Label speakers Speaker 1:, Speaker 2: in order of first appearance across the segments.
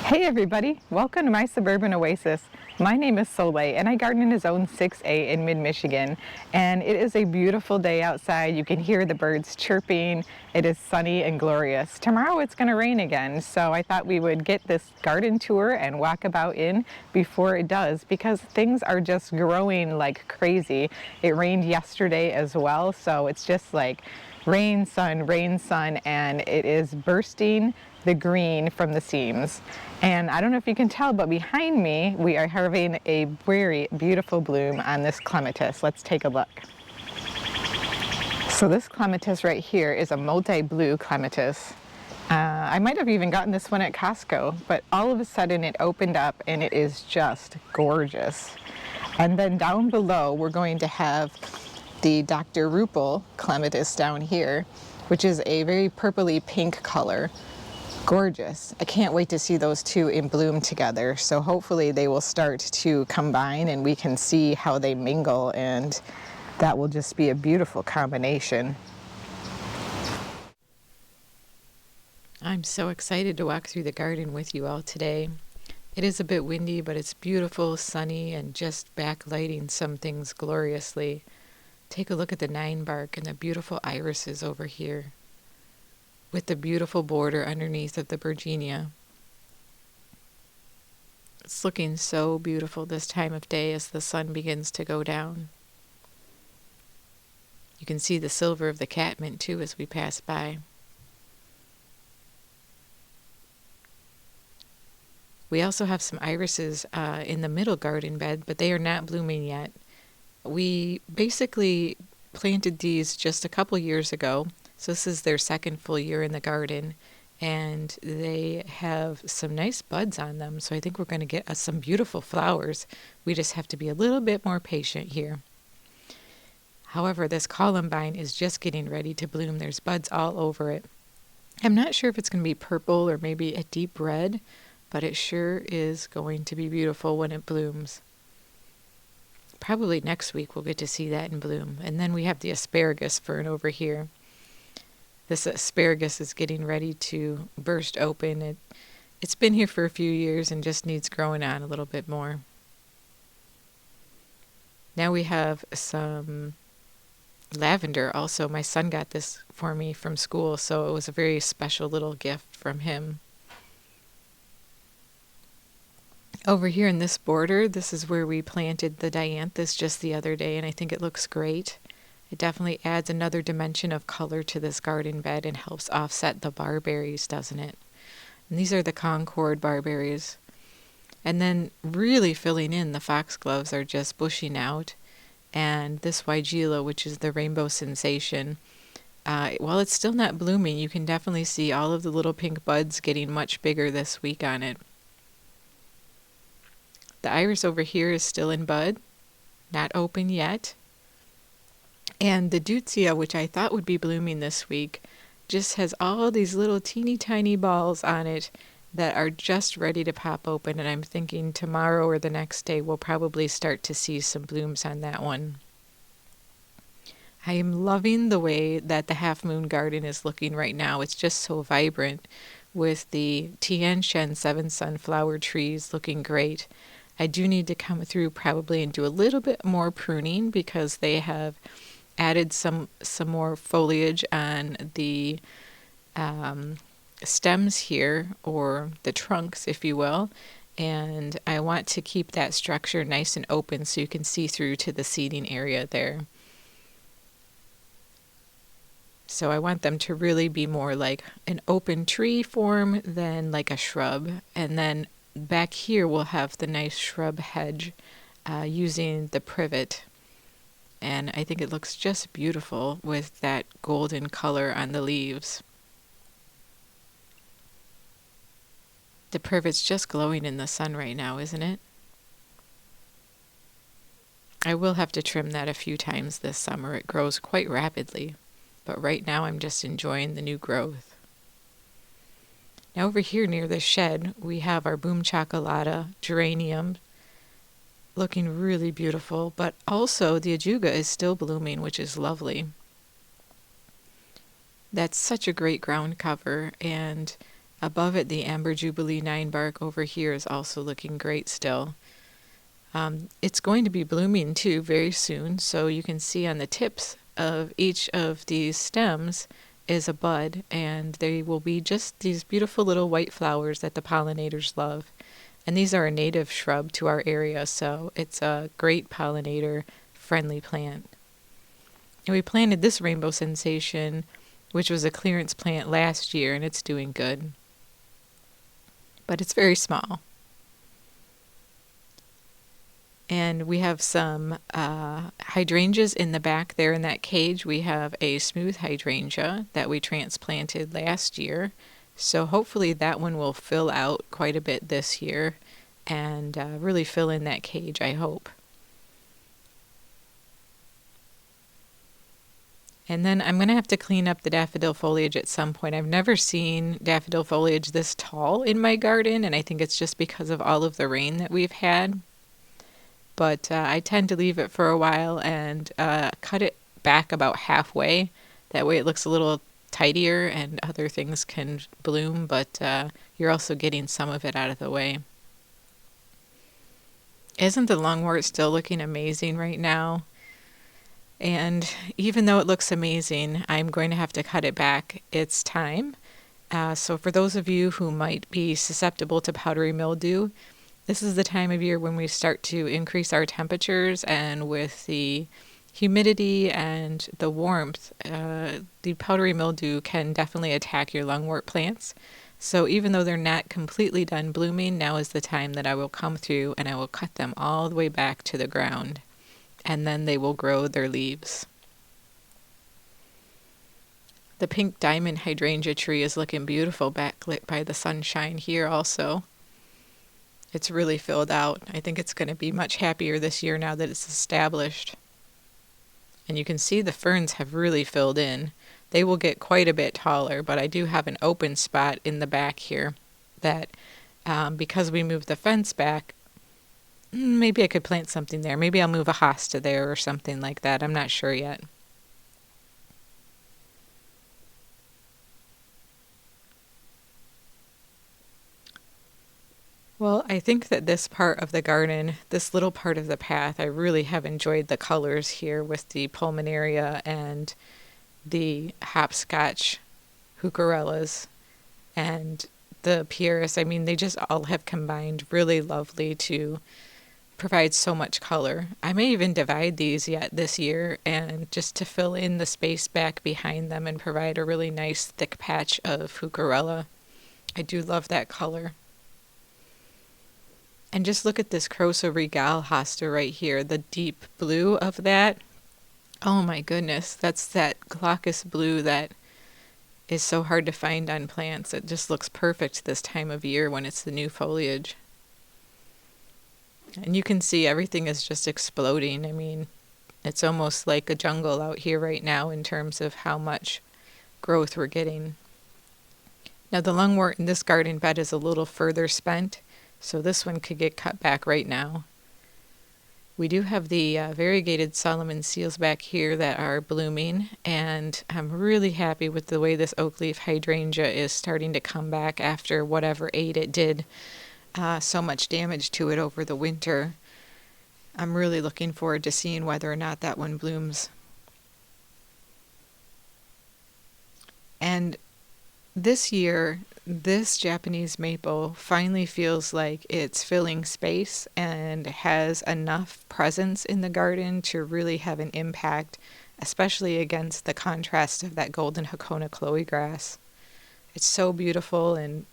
Speaker 1: Hey everybody, welcome to my Suburban Oasis. My name is Soleil and I garden in Zone 6A in mid-Michigan, and it is a beautiful day outside. You can hear the birds chirping. It is sunny and glorious. Tomorrow it's going to rain again, so I thought we would get this garden tour and walkabout in before it does, because things are just growing like crazy. It rained yesterday as well, so it's just like rain, sun, and it is bursting the green from the seams. And I don't know if you can tell, but behind me we are having a very beautiful bloom on this clematis. Let's take a look. So this clematis right here is a multi-blue clematis. I might have even gotten this one at Costco, but all of a sudden it opened up and it is just gorgeous. And then down below we're going to have the Dr. Rupel clematis down here, which is a very purpley pink color. Gorgeous. I can't wait to see those two in bloom together. So hopefully they will start to combine and we can see how they mingle, and that will just be a beautiful combination.
Speaker 2: I'm so excited to walk through the garden with you all today. It is a bit windy, but it's beautiful, sunny, and just backlighting some things gloriously. Take a look at the 9-bark and the beautiful irises over here, with the beautiful border underneath of the Virginia. It's looking so beautiful this time of day as the sun begins to go down. You can see the silver of the catmint too as we pass by. We also have some irises in the middle garden bed, but they are not blooming yet. We basically planted these just a couple years ago. So this is their second full year in the garden, and they have some nice buds on them. So I think we're going to get us some beautiful flowers. We just have to be a little bit more patient here. However, this columbine is just getting ready to bloom. There's buds all over it. I'm not sure if it's going to be purple or maybe a deep red, but it sure is going to be beautiful when it blooms. Probably next week we'll get to see that in bloom. And then we have the asparagus fern over here. This asparagus is getting ready to burst open. It's been here for a few years and just needs growing on a little bit more. Now we have some lavender also. My son got this for me from school, so it was a very special little gift from him. Over here in this border, this is where we planted the dianthus just the other day, and I think it looks great. It definitely adds another dimension of color to this garden bed and helps offset the barberries, doesn't it? And these are the Concord barberries. And then really filling in, the foxgloves are just bushing out. And this Weigela, which is the rainbow sensation, while it's still not blooming, you can definitely see all of the little pink buds getting much bigger this week on it. The iris over here is still in bud, not open yet. And the deutzia, which I thought would be blooming this week, just has all these little teeny tiny balls on it that are just ready to pop open. And I'm thinking tomorrow or the next day we'll probably start to see some blooms on that one. I am loving the way that the Half Moon Garden is looking right now. It's just so vibrant with the Tian Shen 7 sunflower trees looking great. I do need to come through probably and do a little bit more pruning because they have added some more foliage on the stems here, or the trunks, if you will, and I want to keep that structure nice and open so you can see through to the seating area there. So I want them to really be more like an open tree form than like a shrub. And then back here we'll have the nice shrub hedge using the privet. And I think it looks just beautiful with that golden color on the leaves. The privet's just glowing in the sun right now, isn't it? I will have to trim that a few times this summer. It grows quite rapidly. But right now I'm just enjoying the new growth. Now over here near the shed, we have our Boom Chocolata geranium, looking really beautiful, but also the ajuga is still blooming, which is lovely. That's such a great ground cover, and Above it, the Amber Jubilee 9 bark over here is also looking great still. It's going to be blooming too very soon, so you can see on the tips of each of these stems is a bud, and they will be just these beautiful little white flowers that the pollinators love. And these are a native shrub to our area, so it's a great pollinator friendly plant. And we planted this rainbow sensation, which was a clearance plant last year, and it's doing good. But it's very small. And we have some hydrangeas in the back there in that cage. We have a smooth hydrangea that we transplanted last year. So hopefully that one will fill out quite a bit this year and really fill in that cage, I hope. And then I'm going to have to clean up the daffodil foliage at some point. I've never seen daffodil foliage this tall in my garden, and I think it's just because of all of the rain that we've had. But I tend to leave it for a while and cut it back about halfway. That way it looks a little tidier and other things can bloom, but you're also getting some of it out of the way. Isn't the lungwort still looking amazing right now? And even though it looks amazing, I'm going to have to cut it back. It's time. So for those of you who might be susceptible to powdery mildew, this is the time of year when we start to increase our temperatures, and with the humidity and the warmth, the powdery mildew can definitely attack your lungwort plants. So even though they're not completely done blooming, now is the time that I will come through and I will cut them all the way back to the ground, and then they will grow their leaves. The pink diamond hydrangea tree is looking beautiful backlit by the sunshine here also. It's really filled out. I think it's going to be much happier this year now that it's established. And you can see the ferns have really filled in. They will get quite a bit taller, but I do have an open spot in the back here that because we moved the fence back, maybe I could plant something there. Maybe I'll move a hosta there or something like that. I'm not sure yet. Well, I think that this part of the garden, this little part of the path, I really have enjoyed the colors here with the pulmonaria and the hopscotch heucherellas and the pieris. I mean, they just all have combined really lovely to provide so much color. I may even divide these yet this year, and just to fill in the space back behind them and provide a really nice thick patch of heucherella. I do love that color. And just look at this Croso Regal hosta right here, the deep blue of that. Oh my goodness, that's that glaucous blue that is so hard to find on plants. It just looks perfect this time of year when it's the new foliage. And you can see everything is just exploding. I mean, it's almost like a jungle out here right now in terms of how much growth we're getting. Now the lungwort in this garden bed is a little further spent, so this one could get cut back right now. We do have the variegated Solomon seals back here that are blooming, and I'm really happy with the way this oak leaf hydrangea is starting to come back after whatever ate it did so much damage to it over the winter. I'm really looking forward to seeing whether or not that one blooms. And this year, this Japanese maple finally feels like it's filling space and has enough presence in the garden to really have an impact, especially against the contrast of that golden Hakona Chloe grass. It's so beautiful and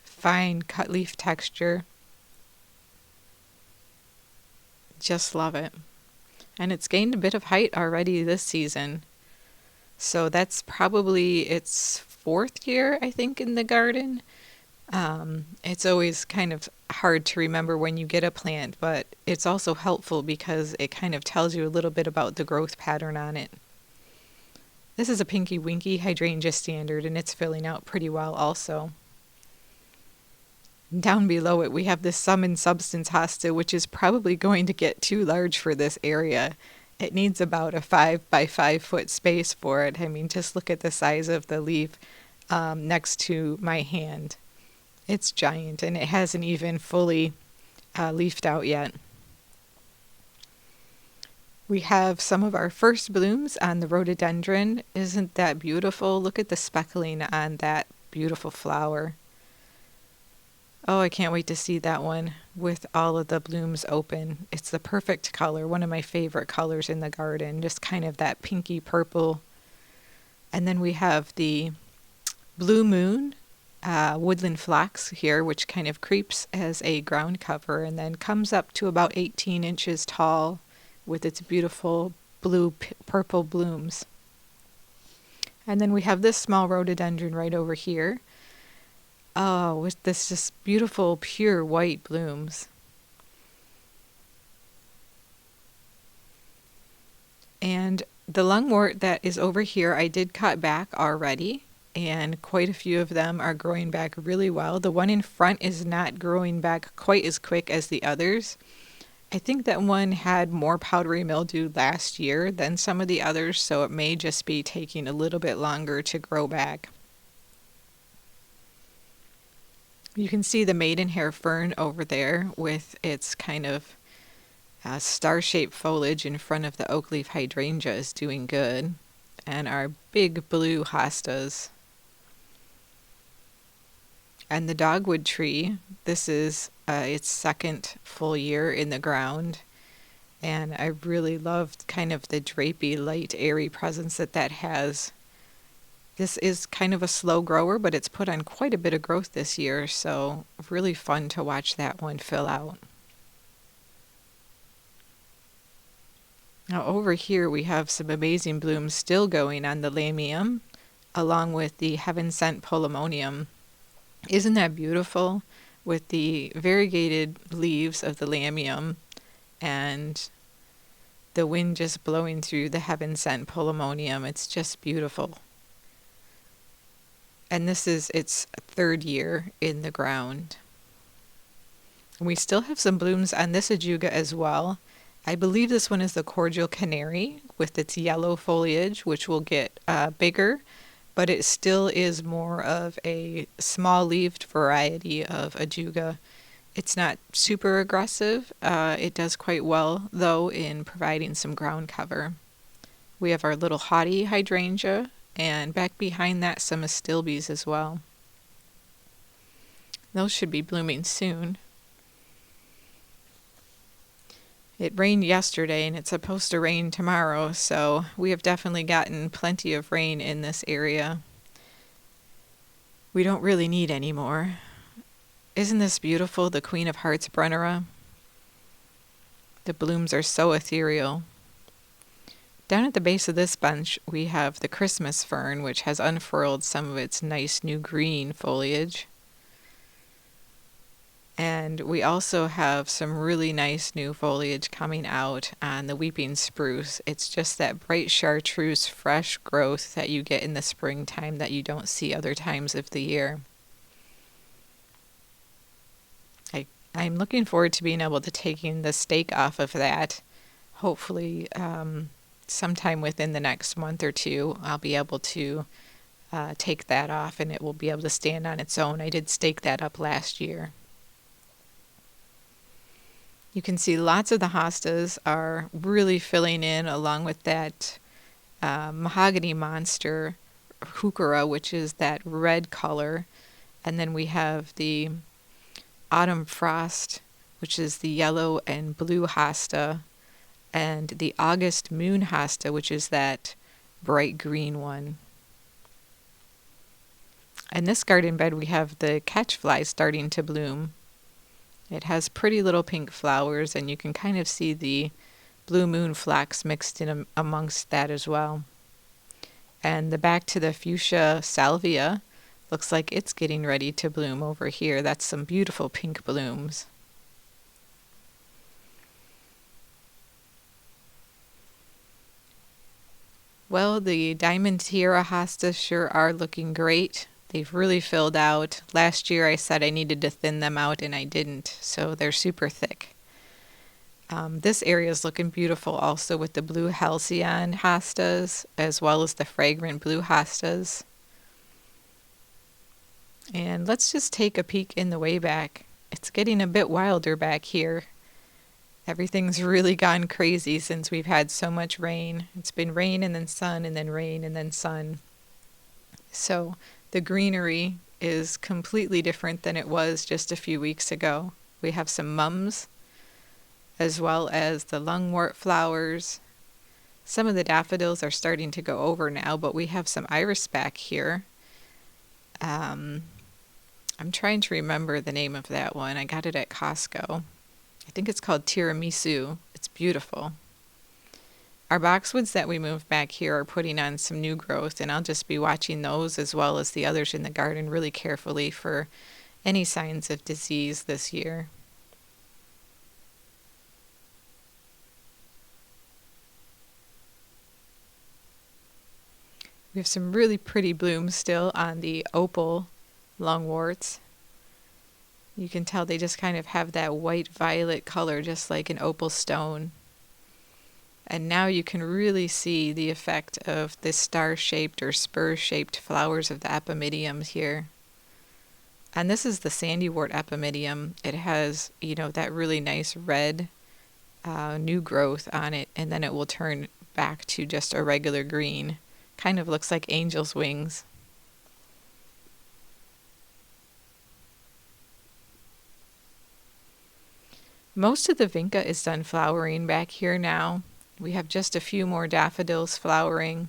Speaker 2: fine cut leaf texture. Just love it. And it's gained a bit of height already this season. So that's probably its fourth year, I think, in the garden. It's always kind of hard to remember when you get a plant, but it's also helpful because it kind of tells you a little bit about the growth pattern on it. This is a Pinky Winky hydrangea standard, and it's filling out pretty well also. Down below it, we have this Sum and Substance hosta, which is probably going to get too large for this area. It needs about a 5 by 5 foot space for it. I mean, just look at the size of the leaf next to my hand. It's giant and it hasn't even fully leafed out yet. We have some of our first blooms on the rhododendron. Isn't that beautiful? Look at the speckling on that beautiful flower. Oh, I can't wait to see that one with all of the blooms open. It's the perfect color, one of my favorite colors in the garden, just kind of that pinky purple. And then we have the blue moon, woodland phlox here, which kind of creeps as a ground cover and then comes up to about 18 inches tall with its beautiful blue-purple blooms. And then we have this small rhododendron right over here. Oh, with this just beautiful, pure white blooms. And the lungwort that is over here, I did cut back already, and quite a few of them are growing back really well. The one in front is not growing back quite as quick as the others. I think that one had more powdery mildew last year than some of the others, so it may just be taking a little bit longer to grow back. You can see the maidenhair fern over there with its kind of star-shaped foliage in front of the oak leaf hydrangea is doing good. And our big blue hostas. And the dogwood tree, this is its second full year in the ground. And I really loved kind of the drapey, light, airy presence that has. This is kind of a slow grower, but it's put on quite a bit of growth this year, so really fun to watch that one fill out. Now over here we have some amazing blooms still going on the lamium, along with the heaven sent polemonium. Isn't that beautiful? With the variegated leaves of the lamium and the wind just blowing through the heaven sent polemonium. It's just beautiful. And this is its third year in the ground. We still have some blooms on this ajuga as well. I believe this one is the cordial canary with its yellow foliage, which will get bigger, but it still is more of a small-leaved variety of ajuga. It's not super aggressive. It does quite well, though, in providing some ground cover. We have our little haughty hydrangea, and back behind that some astilbes as well. Those should be blooming soon. It rained yesterday and it's supposed to rain tomorrow, so we have definitely gotten plenty of rain in this area. We don't really need any more. Isn't this beautiful, the Queen of Hearts Brunnera? The blooms are so ethereal. Down at the base of this bunch, we have the Christmas fern, which has unfurled some of its nice new green foliage. And we also have some really nice new foliage coming out on the weeping spruce. It's just that bright chartreuse fresh growth that you get in the springtime that you don't see other times of the year. I'm looking forward to being able to taking the stake off of that. Hopefully, sometime within the next month or two, I'll be able to take that off and it will be able to stand on its own. I did stake that up last year. You can see lots of the hostas are really filling in along with that mahogany monster, heuchera, which is that red color. And then we have the autumn frost, which is the yellow and blue hosta, and the August moon hosta, which is that bright green one. In this garden bed, we have the catchfly starting to bloom. It has pretty little pink flowers, and you can kind of see the blue moon flax mixed in amongst that as well. And the back to the fuchsia salvia looks like it's getting ready to bloom over here. That's some beautiful pink blooms. Well, the diamond tiara hostas sure are looking great. They've really filled out. Last year I said I needed to thin them out and I didn't, so they're super thick. This area is looking beautiful also with the blue halcyon hostas as well as the fragrant blue hostas. And let's just take a peek in the way back. It's getting a bit wilder back here. Everything's really gone crazy since we've had so much rain. It's been rain and then sun and then rain and then sun. So the greenery is completely different than it was just a few weeks ago. We have some mums, as well as the lungwort flowers. Some of the daffodils are starting to go over now, but we have some iris back here. I'm trying to remember the name of that one. I got it at Costco. I think it's called tiramisu. It's beautiful. Our boxwoods that we moved back here are putting on some new growth, and I'll just be watching those as well as the others in the garden really carefully for any signs of disease this year. We have some really pretty blooms still on the opal lungworts. You can tell they just kind of have that white violet color, just like an opal stone. And now you can really see the effect of the star-shaped or spur-shaped flowers of the epimediums here. And this is the sandywort epimedium. It has, that really nice red new growth on it, and then it will turn back to just a regular green. Kind of looks like angel's wings. Most of the vinca is done flowering back here now. We have just a few more daffodils flowering,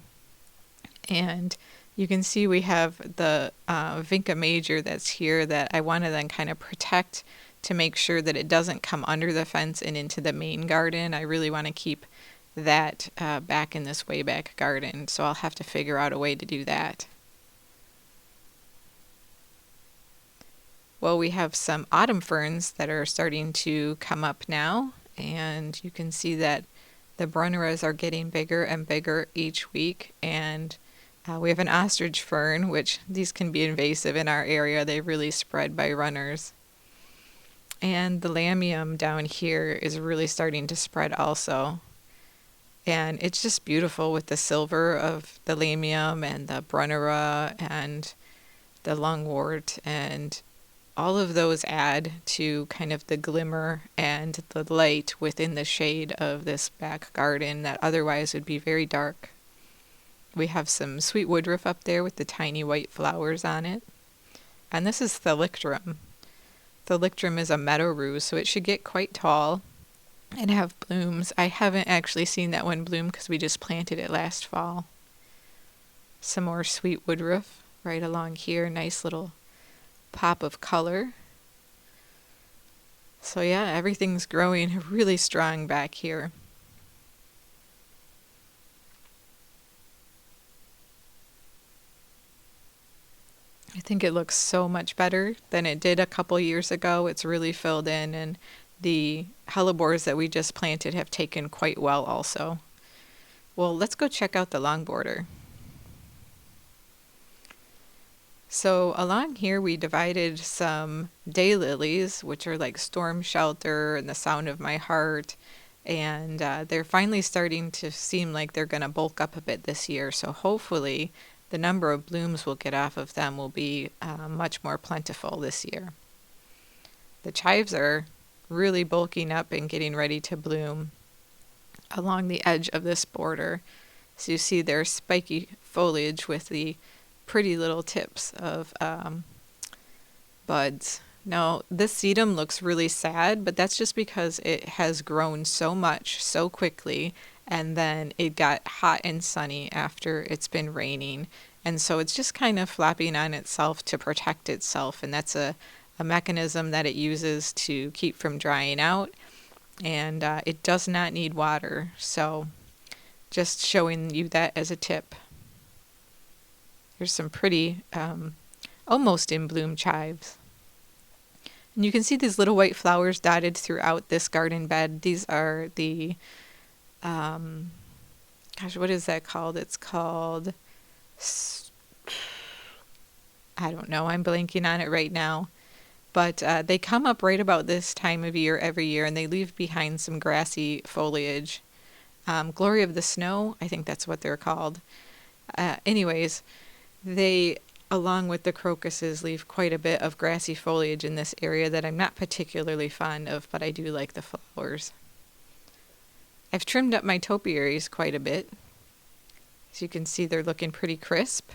Speaker 2: and you can see we have the vinca major that's here that I want to then kind of protect to make sure that it doesn't come under the fence and into the main garden. I really want to keep that back in this way back garden, so I'll have to figure out a way to do that. Well, we have some autumn ferns that are starting to come up now, and you can see that the brunneras are getting bigger and bigger each week, and we have an ostrich fern, which these can be invasive in our area. They really spread by runners. And the lamium down here is really starting to spread also. And it's just beautiful with the silver of the lamium and the brunnera and the lungwort, and all of those add to kind of the glimmer and the light within the shade of this back garden that otherwise would be very dark. We have some sweet woodruff up there with the tiny white flowers on it. And this is thalictrum. Thalictrum is a meadow rue, so it should get quite tall and have blooms. I haven't actually seen that one bloom because we just planted it last fall. Some more sweet woodruff right along here. Nice little pop of color. So yeah, everything's growing really strong back here. I think it looks so much better than it did a couple years ago. It's really filled in, and the hellebores that we just planted have taken quite well also. Well, let's go check out the long border. So along here we divided some daylilies, which are like Storm Shelter and the Sound of My Heart, and they're finally starting to seem like they're going to bulk up a bit this year. So hopefully the number of blooms we'll get off of them will be much more plentiful this year. The chives are really bulking up and getting ready to bloom along the edge of this border. So you see their spiky foliage with the pretty little tips of buds. Now, this sedum looks really sad, but that's just because it has grown so much so quickly, and then it got hot and sunny after it's been raining. And so it's just kind of flapping on itself to protect itself, and that's a mechanism that it uses to keep from drying out, and it does not need water. So just showing you that as a tip. There's some pretty almost in bloom chives. And you can see these little white flowers dotted throughout this garden bed. These are the, what is that called? It's called, I don't know, I'm blanking on it right now. But they come up right about this time of year every year, and they leave behind some grassy foliage. Glory of the Snow, I think that's what they're called. Anyways, they along with the crocuses, leave quite a bit of grassy foliage in this area that I'm not particularly fond of, but I do like the flowers. I've trimmed up my topiaries quite a bit. As you can see, they're looking pretty crisp.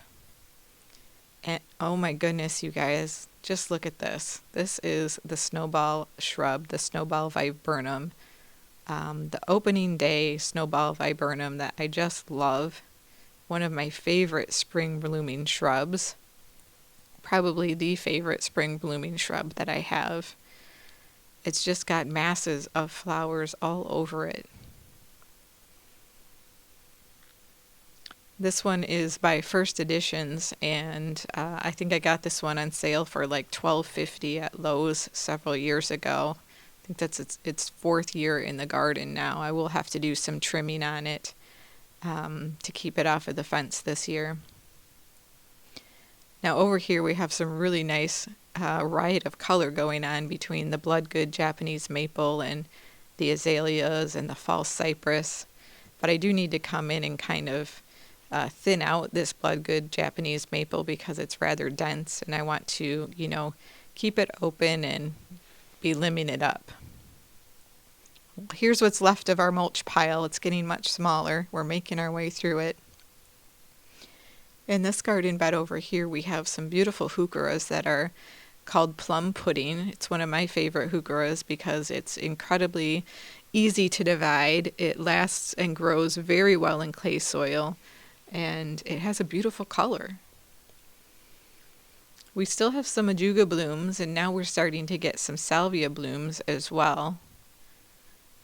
Speaker 2: And oh my goodness, you guys, just look at this. This is the snowball shrub, the snowball viburnum. The opening day snowball viburnum that I just love. One of my favorite spring blooming shrubs. Probably the favorite spring blooming shrub that I have. It's just got masses of flowers all over it. This one is by First Editions, and I think I got this one on sale for like $12.50 at Lowe's several years ago. I think that's its fourth year in the garden now. I will have to do some trimming on it to keep it off of the fence this year. Now over here we have some really nice riot of color going on between the Bloodgood Japanese maple and the azaleas and the false cypress. But I do need to come in and kind of thin out this Bloodgood Japanese maple because it's rather dense, and I want to, keep it open and be limbing it up. Here's what's left of our mulch pile. It's getting much smaller. We're making our way through it. In this garden bed over here, we have some beautiful heucheras that are called plum pudding. It's one of my favorite heucheras because it's incredibly easy to divide. It lasts and grows very well in clay soil, and it has a beautiful color. We still have some ajuga blooms, and now we're starting to get some salvia blooms as well.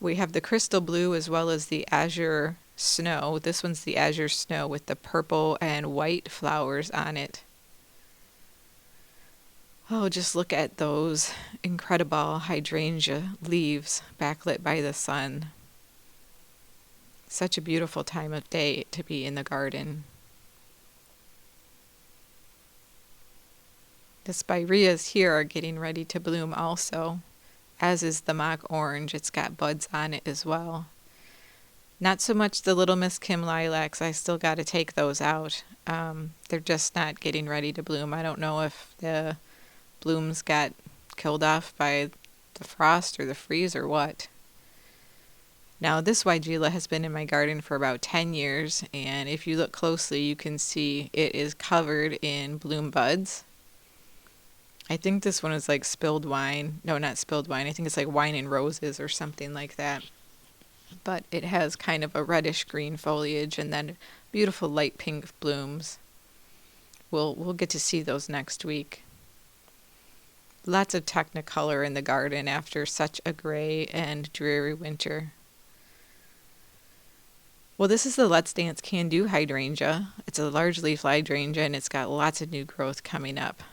Speaker 2: We have the crystal blue as well as the azure snow. This one's the azure snow with the purple and white flowers on it. Oh, just look at those incredible hydrangea leaves backlit by the sun. Such a beautiful time of day to be in the garden. The spireas here are getting ready to bloom also, as is the mock orange. It's got buds on it as well. Not so much the Little Miss Kim lilacs. I still got to take those out. They're just not getting ready to bloom. I don't know if the blooms got killed off by the frost or the freeze or what. Now this Weigela has been in my garden for about 10 years, and if you look closely you can see it is covered in bloom buds. I think this one is like spilled wine. No, not spilled wine. I think it's like wine and roses or something like that. But it has kind of a reddish green foliage and then beautiful light pink blooms. We'll get to see those next week. Lots of technicolor in the garden after such a gray and dreary winter. Well, this is the Let's Dance Can Do hydrangea. It's a large leaf hydrangea and it's got lots of new growth coming up.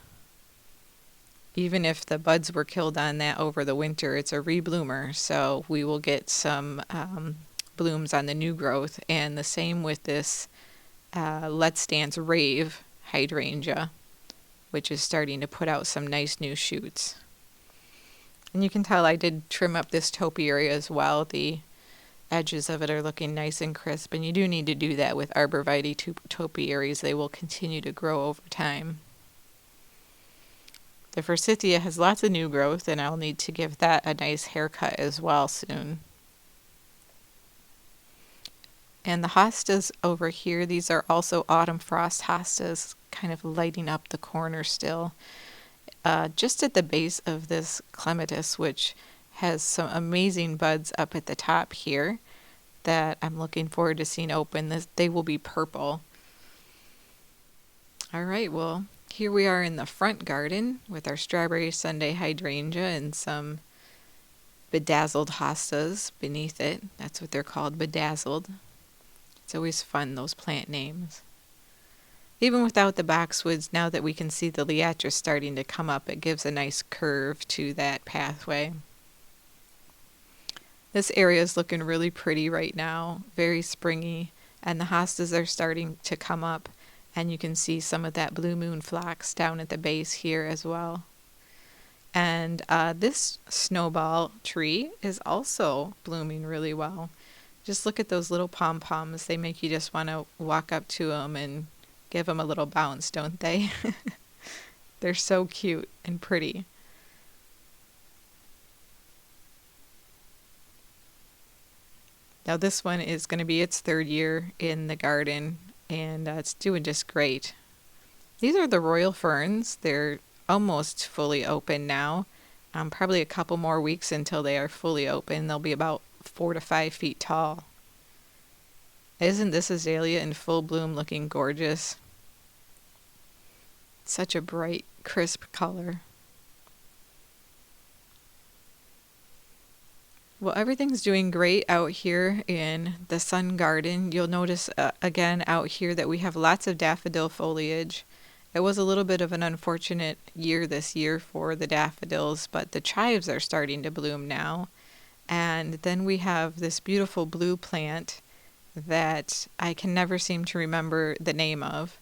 Speaker 2: Even if the buds were killed on that over the winter, it's a rebloomer, so we will get some blooms on the new growth. And the same with this Let's Dance Rave hydrangea, which is starting to put out some nice new shoots. And you can tell I did trim up this topiary as well. The edges of it are looking nice and crisp, and you do need to do that with arborvitae topiaries. They will continue to grow over time. The forsythia has lots of new growth, and I'll need to give that a nice haircut as well soon. And the hostas over here, these are also autumn frost hostas, kind of lighting up the corner still. Just at the base of this clematis, which has some amazing buds up at the top here that I'm looking forward to seeing open. They will be purple. All right, well, here we are in the front garden with our strawberry Sunday hydrangea and some bedazzled hostas beneath it. That's what they're called, bedazzled. It's always fun, those plant names. Even without the boxwoods, now that we can see the liatris starting to come up, it gives a nice curve to that pathway. This area is looking really pretty right now, very springy, and the hostas are starting to come up. And you can see some of that blue moon phlox down at the base here as well. And this snowball tree is also blooming really well. Just look at those little pom-poms. They make you just want to walk up to them and give them a little bounce, don't they? They're so cute and pretty. Now this one is going to be its third year in the garden, and it's doing just great. These are the royal ferns. They're almost fully open now. Probably a couple more weeks until they are fully open. They'll be about 4 to 5 feet tall. Isn't this azalea in full bloom looking gorgeous? Such a bright, crisp color. Well, everything's doing great out here in the sun garden. You'll notice again out here that we have lots of daffodil foliage. It was a little bit of an unfortunate year this year for the daffodils, but the chives are starting to bloom now. And then we have this beautiful blue plant that I can never seem to remember the name of.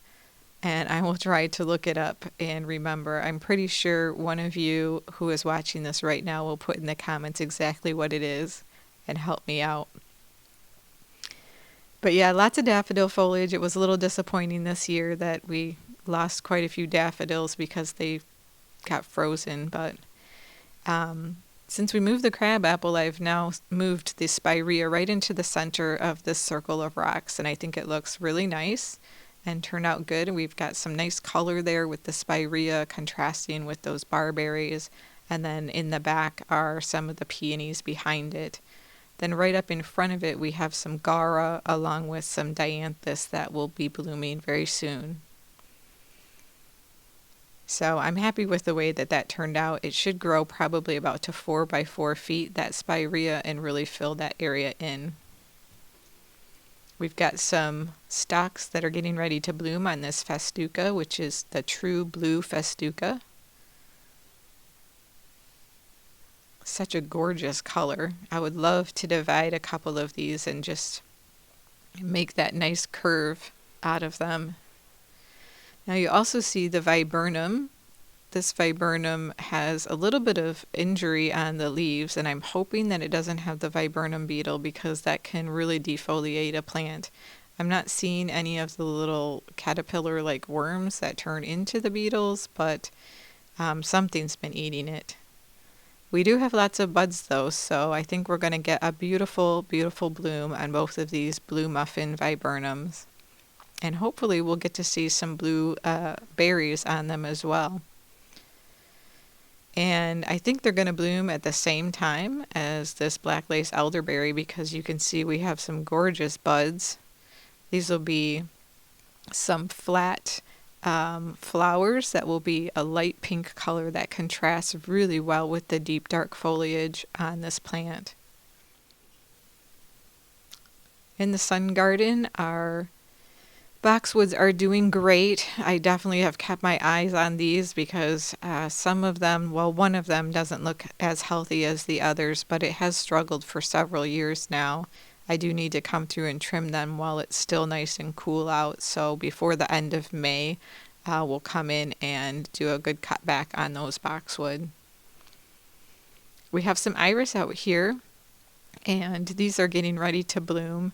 Speaker 2: And I will try to look it up and remember. I'm pretty sure one of you who is watching this right now will put in the comments exactly what it is and help me out. But yeah, lots of daffodil foliage. It was a little disappointing this year that we lost quite a few daffodils because they got frozen. But since we moved the crabapple, I've now moved the spirea right into the center of this circle of rocks. And I think it looks really nice and turned out good. We've got some nice color there with the spirea contrasting with those barberries. And then in the back are some of the peonies behind it. Then right up in front of it, we have some gaura along with some dianthus that will be blooming very soon. So I'm happy with the way that that turned out. It should grow probably about to 4 by 4 feet, that spirea, and really fill that area in. We've got some stalks that are getting ready to bloom on this festuca, which is the true blue festuca. Such a gorgeous color. I would love to divide a couple of these and just make that nice curve out of them. Now you also see the viburnum. This viburnum has a little bit of injury on the leaves, and I'm hoping that it doesn't have the viburnum beetle because that can really defoliate a plant. I'm not seeing any of the little caterpillar-like worms that turn into the beetles, but something's been eating it. We do have lots of buds though, so I think we're going to get a beautiful, beautiful bloom on both of these blue muffin viburnums. And hopefully we'll get to see some blue berries on them as well. And I think they're going to bloom at the same time as this black lace elderberry because you can see we have some gorgeous buds. These will be some flat flowers that will be a light pink color that contrasts really well with the deep dark foliage on this plant. In the sun garden, our boxwoods are doing great. I definitely have kept my eyes on these because some of them, well, one of them doesn't look as healthy as the others, but it has struggled for several years now. I do need to come through and trim them while it's still nice and cool out. So before the end of May, we'll come in and do a good cut back on those boxwood. We have some iris out here, and these are getting ready to bloom.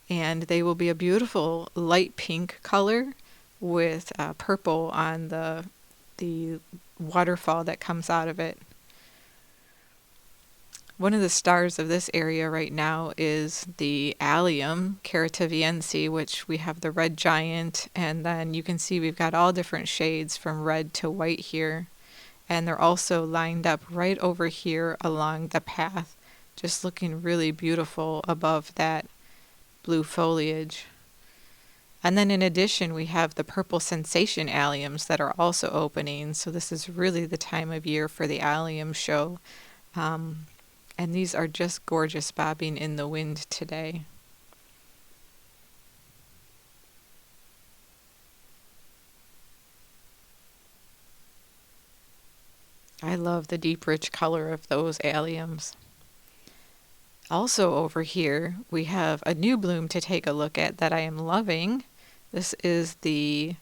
Speaker 2: And they will be a beautiful light pink color with purple on the waterfall that comes out of it. One of the stars of this area right now is the allium carativiense, which we have the red giant, and then you can see we've got all different shades from red to white here. And they're also lined up right over here along the path, just looking really beautiful above that blue foliage. And then in addition, we have the purple sensation alliums that are also opening. So this is really the time of year for the allium show. And these are just gorgeous bobbing in the wind today. I love the deep rich color of those alliums. Also over here, we have a new bloom to take a look at that I am loving. This is the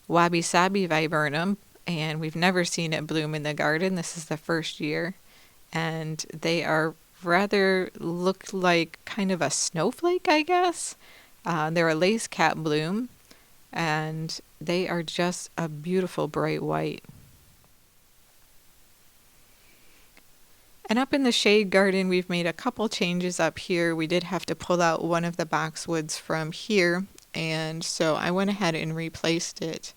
Speaker 2: wabi-sabi viburnum, and we've never seen it bloom in the garden. This is the first year, and they are rather look like kind of a snowflake, I guess. They're a lace cap bloom, and they are just a beautiful bright white. And up in the shade garden, we've made a couple changes up here. We did have to pull out one of the boxwoods from here, and so I went ahead and replaced it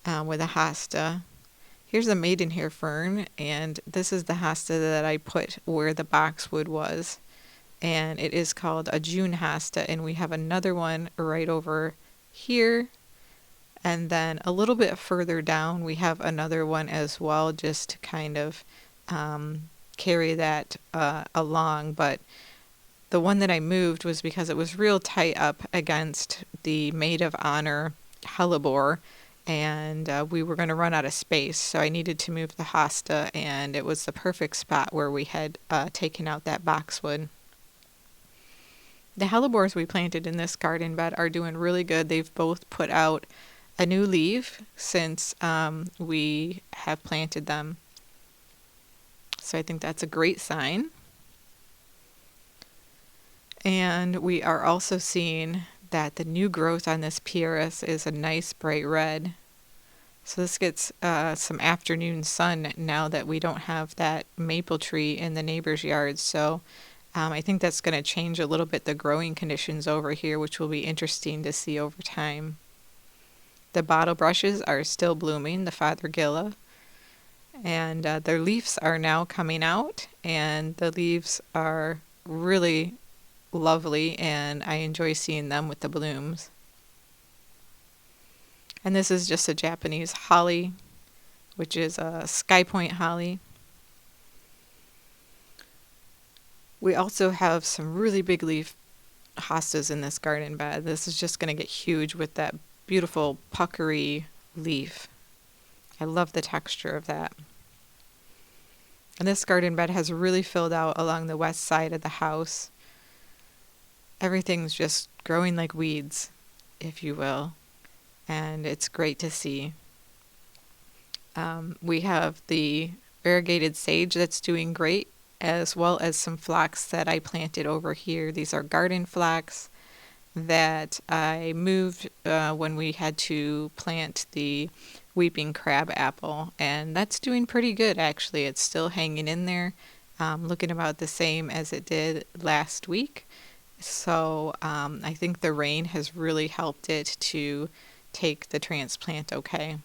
Speaker 2: with a hosta. Here's a maidenhair fern, and this is the hosta that I put where the boxwood was. And it is called a June hosta, and we have another one right over here. And then a little bit further down, we have another one as well, just to kind of carry that along. But the one that I moved was because it was real tight up against the maid of honor hellebore, and we were going to run out of space, so I needed to move the hosta, and it was the perfect spot where we had taken out that boxwood. The hellebores we planted in this garden bed are doing really good. They've both put out a new leaf since we have planted them, so I think that's a great sign. And we are also seeing that the new growth on this pieris is a nice bright red. So this gets some afternoon sun now that we don't have that maple tree in the neighbor's yard. So I think that's going to change a little bit the growing conditions over here, which will be interesting to see over time. The bottle brushes are still blooming, the Fothergilla, and their leaves are now coming out, and the leaves are really lovely, and I enjoy seeing them with the blooms. And this is just a Japanese holly, which is a Sky Point holly. We also have some really big leaf hostas in this garden bed. This is just going to get huge with that beautiful puckery leaf. I love the texture of that. And this garden bed has really filled out along the west side of the house. Everything's just growing like weeds, if you will, and it's great to see. We have the variegated sage that's doing great, as well as some phlox that I planted over here. These are garden phlox that I moved when we had to plant the weeping crab apple, and that's doing pretty good actually. It's still hanging in there, looking about the same as it did last week. So I think the rain has really helped it to take the transplant okay.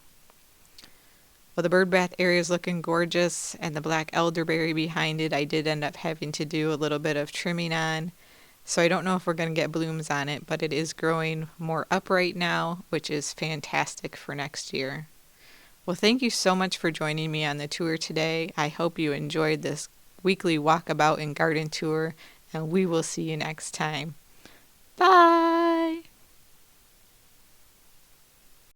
Speaker 2: Well, the bird bath area is looking gorgeous, and the black elderberry behind it I did end up having to do a little bit of trimming on. So I don't know if we're going to get blooms on it, but it is growing more upright now, which is fantastic for next year. Well, thank you so much for joining me on the tour today. I hope you enjoyed this weekly walkabout and garden tour, and we will see you next time. Bye!